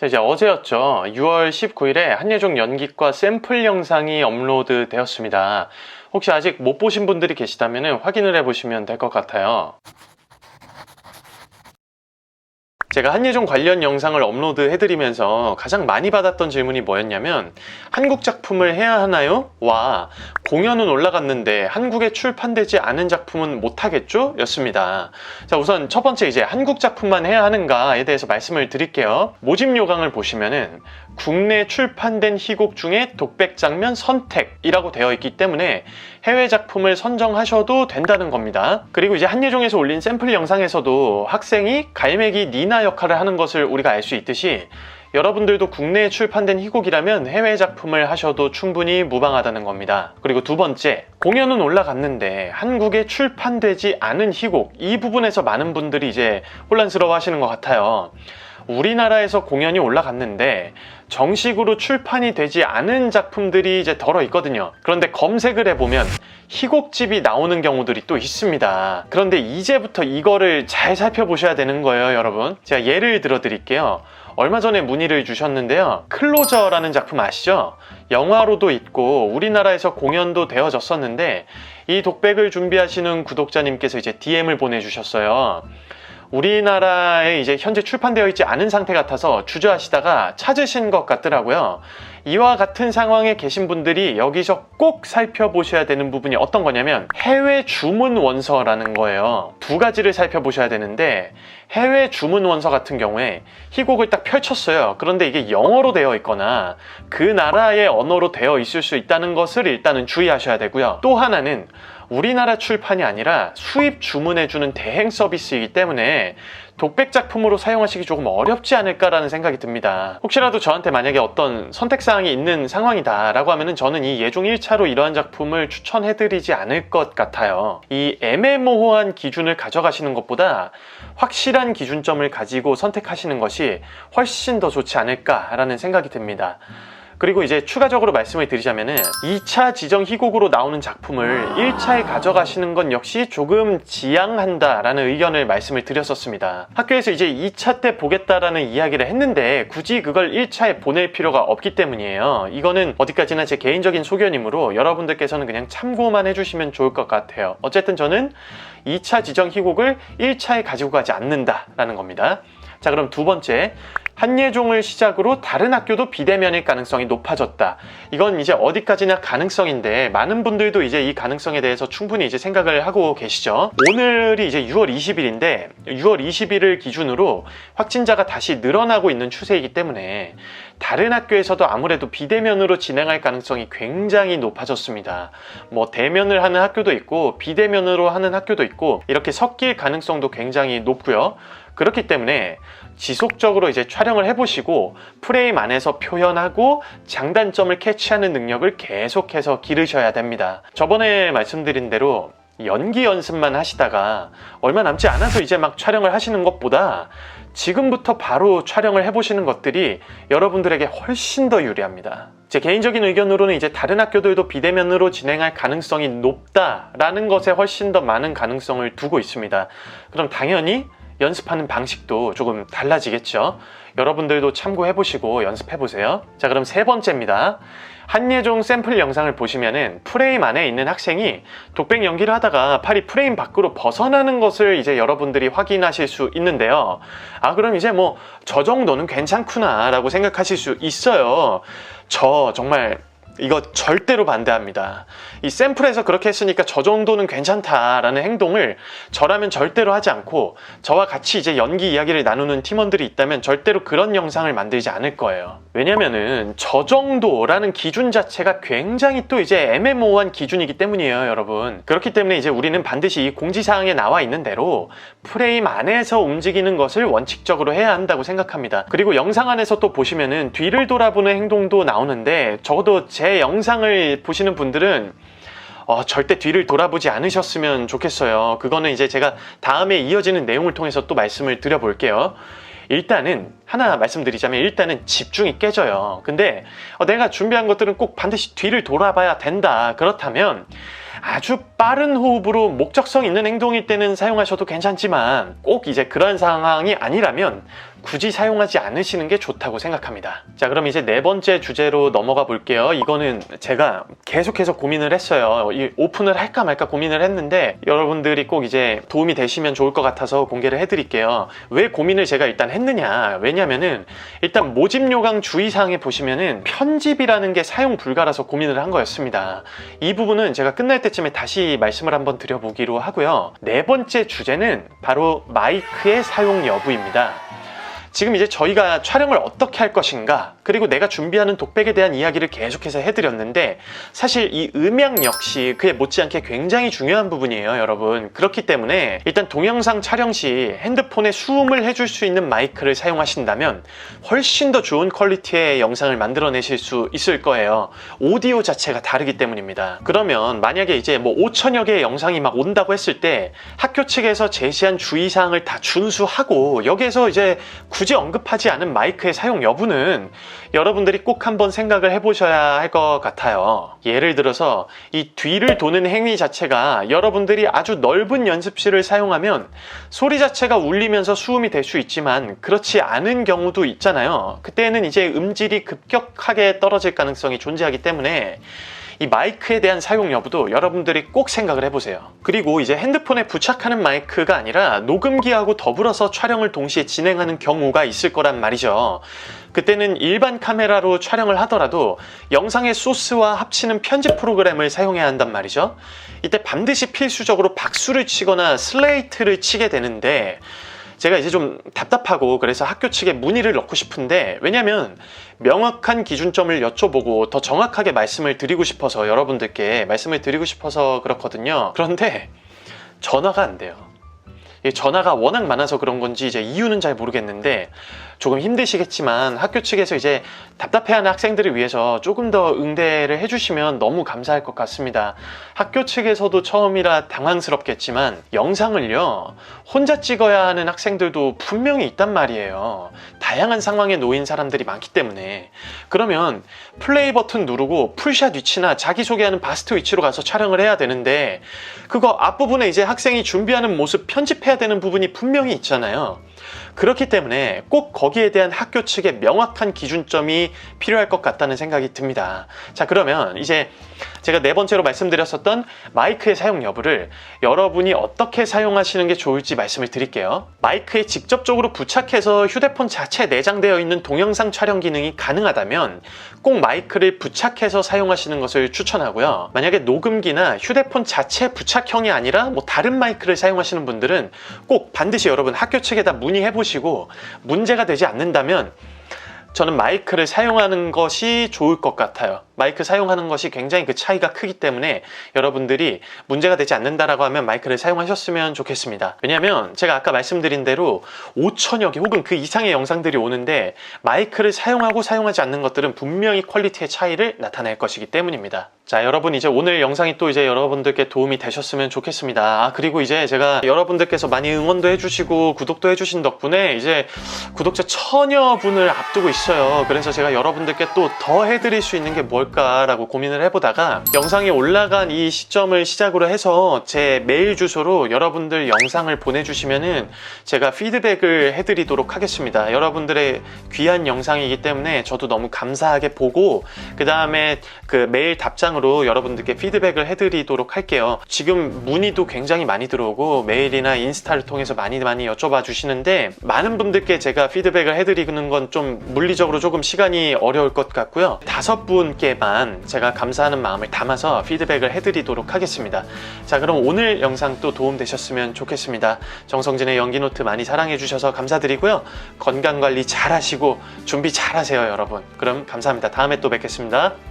자, 이제 어제였죠. 6월 19일에 한예종 연기과 샘플 영상이 업로드 되었습니다. 혹시 아직 못 보신 분들이 계시다면 확인을 해보시면 될 것 같아요. 제가 한예종 관련 영상을 업로드 해드리면서 가장 많이 받았던 질문이 뭐였냐면, 한국 작품을 해야 하나요? 와, 공연은 올라갔는데 한국에 출판되지 않은 작품은 못하겠죠? 였습니다. 자, 우선 첫 번째 이제 한국 작품만 해야 하는가에 대해서 말씀을 드릴게요. 모집 요강을 보시면은 국내 출판된 희곡 중에 독백 장면 선택이라고 되어 있기 때문에 해외 작품을 선정하셔도 된다는 겁니다. 그리고 이제 한예종에서 올린 샘플 영상에서도 학생이 갈매기 니나 역할을 하는 것을 우리가 알 수 있듯이, 여러분들도 국내에 출판된 희곡이라면 해외 작품을 하셔도 충분히 무방하다는 겁니다. 그리고 두 번째, 공연은 올라갔는데 한국에 출판되지 않은 희곡, 이 부분에서 많은 분들이 이제 혼란스러워 하시는 것 같아요. 우리나라에서 공연이 올라갔는데 정식으로 출판이 되지 않은 작품들이 이제 덜어 있거든요. 그런데 검색을 해보면 희곡집이 나오는 경우들이 또 있습니다. 그런데 이제부터 이거를 잘 살펴보셔야 되는 거예요, 여러분. 제가 예를 들어 드릴게요. 얼마 전에 문의를 주셨는데요. 클로저라는 작품 아시죠? 영화로도 있고 우리나라에서 공연도 되어졌었는데, 이 독백을 준비하시는 구독자님께서 이제 DM을 보내주셨어요. 우리나라에 이제 현재 출판되어 있지 않은 상태 같아서 주저하시다가 찾으신 것 같더라고요. 이와 같은 상황에 계신 분들이 여기서 꼭 살펴보셔야 되는 부분이 어떤 거냐면, 해외 주문 원서라는 거예요. 두 가지를 살펴보셔야 되는데, 해외 주문 원서 같은 경우에 희곡을 딱 펼쳤어요. 그런데 이게 영어로 되어 있거나 그 나라의 언어로 되어 있을 수 있다는 것을 일단은 주의하셔야 되고요. 또 하나는 우리나라 출판이 아니라 수입 주문해주는 대행 서비스이기 때문에 독백 작품으로 사용하시기 조금 어렵지 않을까라는 생각이 듭니다. 혹시라도 저한테 만약에 어떤 선택사항이 있는 상황이다 라고 하면은 저는 이 예종 1차로 이러한 작품을 추천해드리지 않을 것 같아요. 이 애매모호한 기준을 가져가시는 것보다 확실한 기준점을 가지고 선택하시는 것이 훨씬 더 좋지 않을까라는 생각이 듭니다. 그리고 이제 추가적으로 말씀을 드리자면은 2차 지정 희곡으로 나오는 작품을 1차에 가져가시는 건 역시 조금 지양한다라는 의견을 말씀을 드렸었습니다. 학교에서 이제 2차 때 보겠다라는 이야기를 했는데 굳이 그걸 1차에 보낼 필요가 없기 때문이에요. 이거는 어디까지나 제 개인적인 소견이므로 여러분들께서는 그냥 참고만 해주시면 좋을 것 같아요. 어쨌든 저는 2차 지정 희곡을 1차에 가지고 가지 않는다라는 겁니다. 자, 그럼 두 번째, 한예종을 시작으로 다른 학교도 비대면일 가능성이 높아졌다. 이건 이제 어디까지나 가능성인데, 많은 분들도 이제 이 가능성에 대해서 충분히 이제 생각을 하고 계시죠. 오늘이 이제 6월 20일인데 6월 20일을 기준으로 확진자가 다시 늘어나고 있는 추세이기 때문에 다른 학교에서도 아무래도 비대면으로 진행할 가능성이 굉장히 높아졌습니다. 뭐 대면을 하는 학교도 있고 비대면으로 하는 학교도 있고 이렇게 섞일 가능성도 굉장히 높고요. 그렇기 때문에 지속적으로 이제 촬영을 해보시고 프레임 안에서 표현하고 장단점을 캐치하는 능력을 계속해서 기르셔야 됩니다. 저번에 말씀드린 대로 연기 연습만 하시다가 얼마 남지 않아서 이제 막 촬영을 하시는 것보다 지금부터 바로 촬영을 해보시는 것들이 여러분들에게 훨씬 더 유리합니다. 제 개인적인 의견으로는 이제 다른 학교들도 비대면으로 진행할 가능성이 높다라는 것에 훨씬 더 많은 가능성을 두고 있습니다. 그럼 당연히 연습하는 방식도 조금 달라지겠죠. 여러분들도 참고해보시고 연습해보세요. 자, 그럼 세 번째입니다. 한예종 샘플 영상을 보시면은 프레임 안에 있는 학생이 독백 연기를 하다가 팔이 프레임 밖으로 벗어나는 것을 이제 여러분들이 확인하실 수 있는데요. 아, 그럼 이제 뭐 저 정도는 괜찮구나 라고 생각하실 수 있어요. 저 정말 이거 절대로 반대합니다. 이 샘플에서 그렇게 했으니까 저 정도는 괜찮다라는 행동을 저라면 절대로 하지 않고, 저와 같이 이제 연기 이야기를 나누는 팀원들이 있다면 절대로 그런 영상을 만들지 않을 거예요. 왜냐면은 저 정도라는 기준 자체가 굉장히 또 이제 애매모호한 기준이기 때문이에요, 여러분. 그렇기 때문에 이제 우리는 반드시 이 공지사항에 나와 있는 대로 프레임 안에서 움직이는 것을 원칙적으로 해야 한다고 생각합니다. 그리고 영상 안에서 또 보시면은 뒤를 돌아보는 행동도 나오는데, 적어도 제 영상을 보시는 분들은 절대 뒤를 돌아보지 않으셨으면 좋겠어요. 그거는 이제 제가 다음에 이어지는 내용을 통해서 또 말씀을 드려볼게요. 일단은 하나 말씀드리자면, 일단은 집중이 깨져요. 근데 내가 준비한 것들은 꼭 반드시 뒤를 돌아봐야 된다, 그렇다면 아주 빠른 호흡으로 목적성 있는 행동일 때는 사용하셔도 괜찮지만, 꼭 이제 그런 상황이 아니라면 굳이 사용하지 않으시는 게 좋다고 생각합니다. 자, 그럼 이제 네 번째 주제로 넘어가 볼게요. 이거는 제가 계속해서 고민을 했어요. 이 오픈을 할까 말까 고민을 했는데 여러분들이 꼭 이제 도움이 되시면 좋을 것 같아서 공개를 해드릴게요. 왜 고민을 제가 일단 했느냐, 왜냐면은 일단 모집 요강 주의사항에 보시면은 편집이라는 게 사용 불가라서 고민을 한 거였습니다. 이 부분은 제가 끝날 때쯤에 다시 말씀을 한번 드려보기로 하고요. 네 번째 주제는 바로 마이크의 사용 여부입니다. 지금 이제 저희가 촬영을 어떻게 할 것인가, 그리고 내가 준비하는 독백에 대한 이야기를 계속해서 해드렸는데 사실 이 음향 역시 그에 못지않게 굉장히 중요한 부분이에요, 여러분. 그렇기 때문에 일단 동영상 촬영 시 핸드폰에 수음을 해줄 수 있는 마이크를 사용하신다면 훨씬 더 좋은 퀄리티의 영상을 만들어내실 수 있을 거예요. 오디오 자체가 다르기 때문입니다. 그러면 만약에 이제 뭐 5천여 개의 영상이 막 온다고 했을 때 학교 측에서 제시한 주의사항을 다 준수하고 여기에서 이제 굳이 언급하지 않은 마이크의 사용 여부는 여러분들이 꼭 한번 생각을 해보셔야 할 것 같아요. 예를 들어서 이 뒤를 도는 행위 자체가 여러분들이 아주 넓은 연습실을 사용하면 소리 자체가 울리면서 수음이 될 수 있지만 그렇지 않은 경우도 있잖아요. 그때는 이제 음질이 급격하게 떨어질 가능성이 존재하기 때문에 이 마이크에 대한 사용 여부도 여러분들이 꼭 생각을 해보세요. 그리고 이제 핸드폰에 부착하는 마이크가 아니라 녹음기하고 더불어서 촬영을 동시에 진행하는 경우가 있을 거란 말이죠. 그때는 일반 카메라로 촬영을 하더라도 영상의 소스와 합치는 편집 프로그램을 사용해야 한단 말이죠. 이때 반드시 필수적으로 박수를 치거나 슬레이트를 치게 되는데 제가 이제 좀 답답하고 그래서 학교 측에 문의를 넣고 싶은데, 왜냐면 명확한 기준점을 여쭤보고 더 정확하게 말씀을 드리고 싶어서, 여러분들께 말씀을 드리고 싶어서 그렇거든요. 그런데 전화가 안 돼요. 전화가 워낙 많아서 그런 건지 이제 이유는 잘 모르겠는데 조금 힘드시겠지만 학교 측에서 이제 답답해하는 학생들을 위해서 조금 더 응대를 해주시면 너무 감사할 것 같습니다. 학교 측에서도 처음이라 당황스럽겠지만 영상을요 혼자 찍어야 하는 학생들도 분명히 있단 말이에요. 다양한 상황에 놓인 사람들이 많기 때문에. 그러면 플레이 버튼 누르고 풀샷 위치나 자기소개하는 바스트 위치로 가서 촬영을 해야 되는데 그거 앞부분에 이제 학생이 준비하는 모습 편집해야 되는 부분이 분명히 있잖아요. 그렇기 때문에 꼭 거기에 대한 학교 측의 명확한 기준점이 필요할 것 같다는 생각이 듭니다. 자, 그러면 이제 제가 네 번째로 말씀드렸었던 마이크의 사용 여부를 여러분이 어떻게 사용하시는 게 좋을지 말씀을 드릴게요. 마이크에 직접적으로 부착해서 휴대폰 자체에 내장되어 있는 동영상 촬영 기능이 가능하다면 꼭 마이크를 부착해서 사용하시는 것을 추천하고요. 만약에 녹음기나 휴대폰 자체 부착형이 아니라 뭐 다른 마이크를 사용하시는 분들은 꼭 반드시 여러분 학교 측에다 문의해 보시고 문제가 되지 않는다면 저는 마이크를 사용하는 것이 좋을 것 같아요. 마이크 사용하는 것이 굉장히 그 차이가 크기 때문에 여러분들이 문제가 되지 않는다라고 하면 마이크를 사용하셨으면 좋겠습니다. 왜냐하면 제가 아까 말씀드린 대로 5천여 개 혹은 그 이상의 영상들이 오는데 마이크를 사용하고 사용하지 않는 것들은 분명히 퀄리티의 차이를 나타낼 것이기 때문입니다. 자, 여러분 이제 오늘 영상이 또 이제 여러분들께 도움이 되셨으면 좋겠습니다. 그리고 이제 제가 여러분들께서 많이 응원도 해주시고 구독도 해주신 덕분에 이제 구독자 1000여 분을 앞두고 있어요. 그래서 제가 여러분들께 또 더 해드릴 수 있는 게 뭘까라고 고민을 해보다가 영상이 올라간 이 시점을 시작으로 해서 제 메일 주소로 여러분들 영상을 보내주시면은 제가 피드백을 해드리도록 하겠습니다. 여러분들의 귀한 영상이기 때문에 저도 너무 감사하게 보고 그 다음에 그 메일 답장으로 여러분들께 피드백을 해드리도록 할게요. 지금 문의도 굉장히 많이 들어오고 메일이나 인스타를 통해서 많이 여쭤봐 주시는데 많은 분들께 제가 피드백을 해드리는 건 좀 물리적으로 조금 시간이 어려울 것 같고요. 5분께만 제가 감사하는 마음을 담아서 피드백을 해드리도록 하겠습니다. 자, 그럼 오늘 영상 또 도움되셨으면 좋겠습니다. 정성진의 연기노트 많이 사랑해주셔서 감사드리고요. 건강관리 잘 하시고 준비 잘 하세요, 여러분. 그럼 감사합니다. 다음에 또 뵙겠습니다.